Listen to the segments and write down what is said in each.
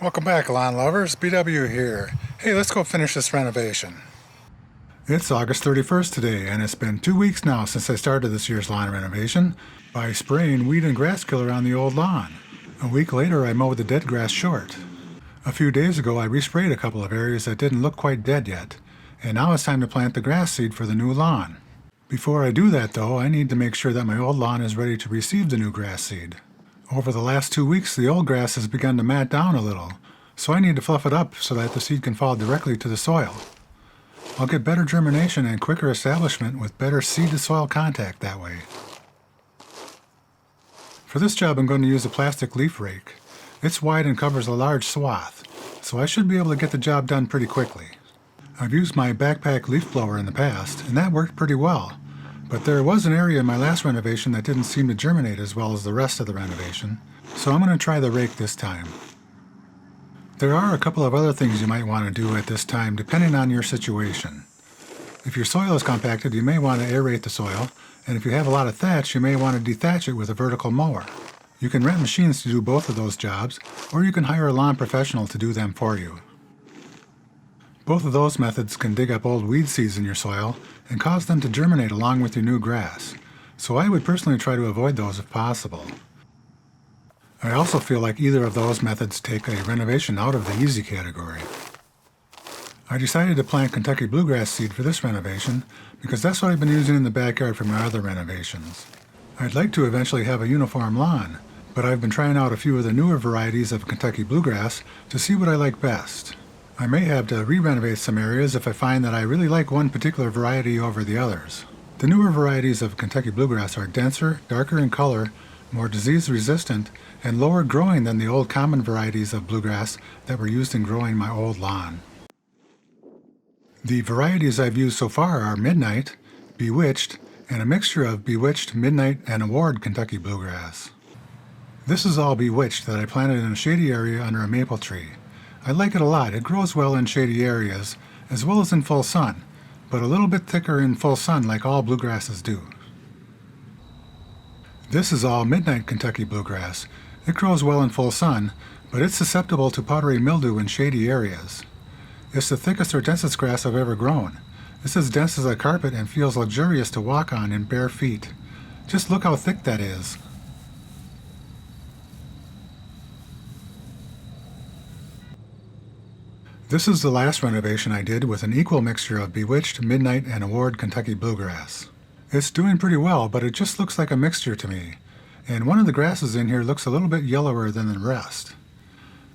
Welcome back, lawn lovers. BW here. Hey, let's go finish this renovation. It's August 31st today, and it's been 2 weeks now since I started this year's lawn renovation by spraying weed and grass killer on the old lawn. A week later, I mowed the dead grass short. A few days ago, I resprayed a couple of areas that didn't look quite dead yet, and now it's time to plant the grass seed for the new lawn. Before I do that, though, I need to make sure that my old lawn is ready to receive the new grass seed. Over the last 2 weeks, the old grass has begun to mat down a little, so I need to fluff it up so that the seed can fall directly to the soil. I'll get better germination and quicker establishment with better seed-to-soil contact that way. For this job, I'm going to use a plastic leaf rake. It's wide and covers a large swath, so I should be able to get the job done pretty quickly. I've used my backpack leaf blower in the past, and that worked pretty well. But there was an area in my last renovation that didn't seem to germinate as well as the rest of the renovation, so I'm going to try the rake this time. There are a couple of other things you might want to do at this time depending on your situation. If your soil is compacted, you may want to aerate the soil, and if you have a lot of thatch, you may want to dethatch it with a vertical mower. You can rent machines to do both of those jobs, or you can hire a lawn professional to do them for you. Both of those methods can dig up old weed seeds in your soil and cause them to germinate along with your new grass, so I would personally try to avoid those if possible. I also feel like either of those methods take a renovation out of the easy category. I decided to plant Kentucky Bluegrass seed for this renovation because that's what I've been using in the backyard for my other renovations. I'd like to eventually have a uniform lawn, but I've been trying out a few of the newer varieties of Kentucky Bluegrass to see what I like best. I may have to re-renovate some areas if I find that I really like one particular variety over the others. The newer varieties of Kentucky Bluegrass are denser, darker in color, more disease-resistant, and lower growing than the old common varieties of bluegrass that were used in growing my old lawn. The varieties I've used so far are Midnight, Bewitched, and a mixture of Bewitched, Midnight, and Award Kentucky Bluegrass. This is all Bewitched that I planted in a shady area under a maple tree. I like it a lot. It grows well in shady areas, as well as in full sun, but a little bit thicker in full sun like all bluegrasses do. This is all Midnight Kentucky Bluegrass. It grows well in full sun, but it's susceptible to powdery mildew in shady areas. It's the thickest or densest grass I've ever grown. It's as dense as a carpet and feels luxurious to walk on in bare feet. Just look how thick that is. This is the last renovation I did with an equal mixture of Bewitched, Midnight, and Award Kentucky Bluegrass. It's doing pretty well, but it just looks like a mixture to me. And one of the grasses in here looks a little bit yellower than the rest.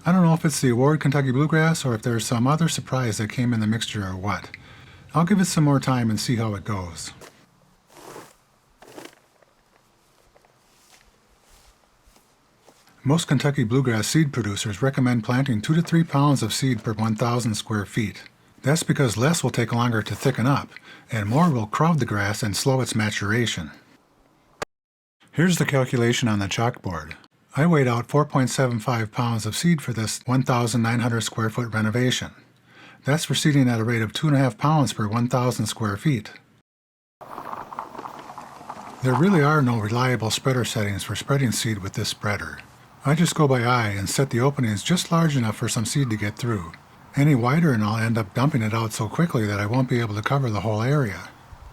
I don't know if it's the Award Kentucky Bluegrass or if there's some other surprise that came in the mixture or what. I'll give it some more time and see how it goes. Most Kentucky Bluegrass seed producers recommend planting 2 to 3 pounds of seed per 1,000 square feet. That's because less will take longer to thicken up, and more will crowd the grass and slow its maturation. Here's the calculation on the chalkboard. I weighed out 4.75 pounds of seed for this 1,900 square foot renovation. That's for seeding at a rate of 2.5 pounds per 1,000 square feet. There really are no reliable spreader settings for spreading seed with this spreader. I just go by eye and set the openings just large enough for some seed to get through. Any wider and I'll end up dumping it out so quickly that I won't be able to cover the whole area.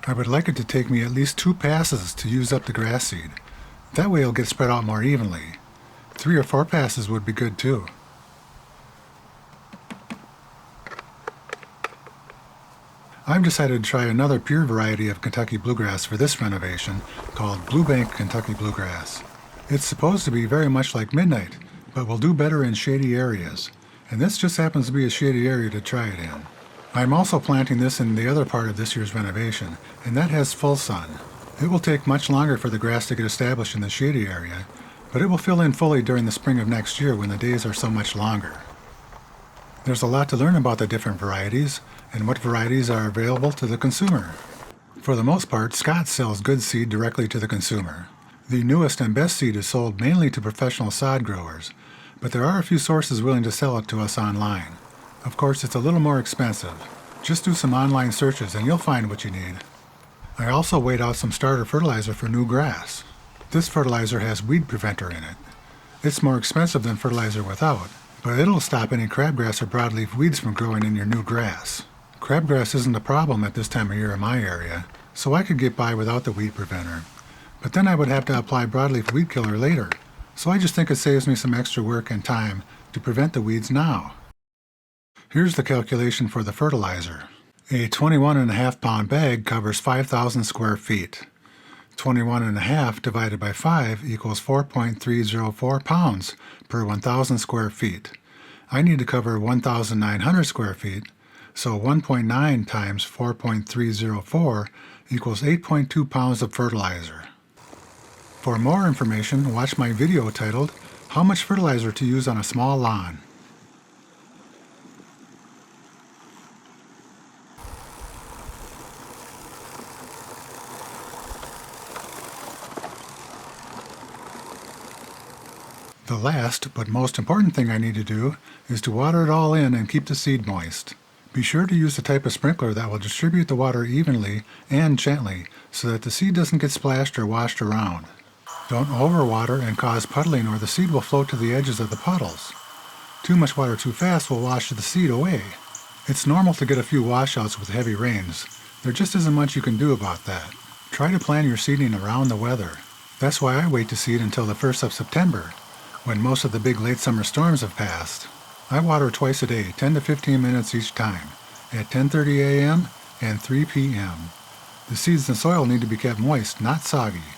I would like it to take me at least 2 passes to use up the grass seed. That way it'll get spread out more evenly. 3 or 4 passes would be good too. I've decided to try another pure variety of Kentucky Bluegrass for this renovation called Blue Bank Kentucky Bluegrass. It's supposed to be very much like Midnight, but will do better in shady areas, and this just happens to be a shady area to try it in. I'm also planting this in the other part of this year's renovation, and that has full sun. It will take much longer for the grass to get established in the shady area, but it will fill in fully during the spring of next year when the days are so much longer. There's a lot to learn about the different varieties, and what varieties are available to the consumer. For the most part, Scott sells good seed directly to the consumer. The newest and best seed is sold mainly to professional sod growers, but there are a few sources willing to sell it to us online. Of course, it's a little more expensive. Just do some online searches and you'll find what you need. I also weighed out some starter fertilizer for new grass. This fertilizer has weed preventer in it. It's more expensive than fertilizer without, but it'll stop any crabgrass or broadleaf weeds from growing in your new grass. Crabgrass isn't a problem at this time of year in my area, so I could get by without the weed preventer. But then I would have to apply broadleaf weed killer later, so I just think it saves me some extra work and time to prevent the weeds now. Here's the calculation for the fertilizer. A 21.5 pound bag covers 5,000 square feet. 21.5 divided by 5 equals 4.304 pounds per 1,000 square feet. I need to cover 1,900 square feet, so 1.9 times 4.304 equals 8.2 pounds of fertilizer. For more information, watch my video titled, How Much Fertilizer to Use on a Small Lawn. The last, but most important thing I need to do is to water it all in and keep the seed moist. Be sure to use the type of sprinkler that will distribute the water evenly and gently so that the seed doesn't get splashed or washed around. Don't overwater and cause puddling or the seed will float to the edges of the puddles. Too much water too fast will wash the seed away. It's normal to get a few washouts with heavy rains. There just isn't much you can do about that. Try to plan your seeding around the weather. That's why I wait to seed until the 1st of September, when most of the big late summer storms have passed. I water twice a day, 10 to 15 minutes each time, at 10:30 a.m. and 3 p.m. The seeds and soil need to be kept moist, not soggy.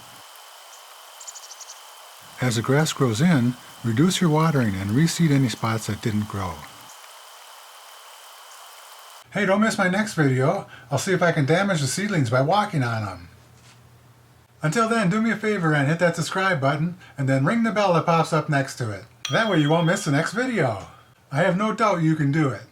As the grass grows in, reduce your watering and reseed any spots that didn't grow. Hey, don't miss my next video. I'll see if I can damage the seedlings by walking on them. Until then, do me a favor and hit that subscribe button, and then ring the bell that pops up next to it. That way you won't miss the next video. I have no doubt you can do it.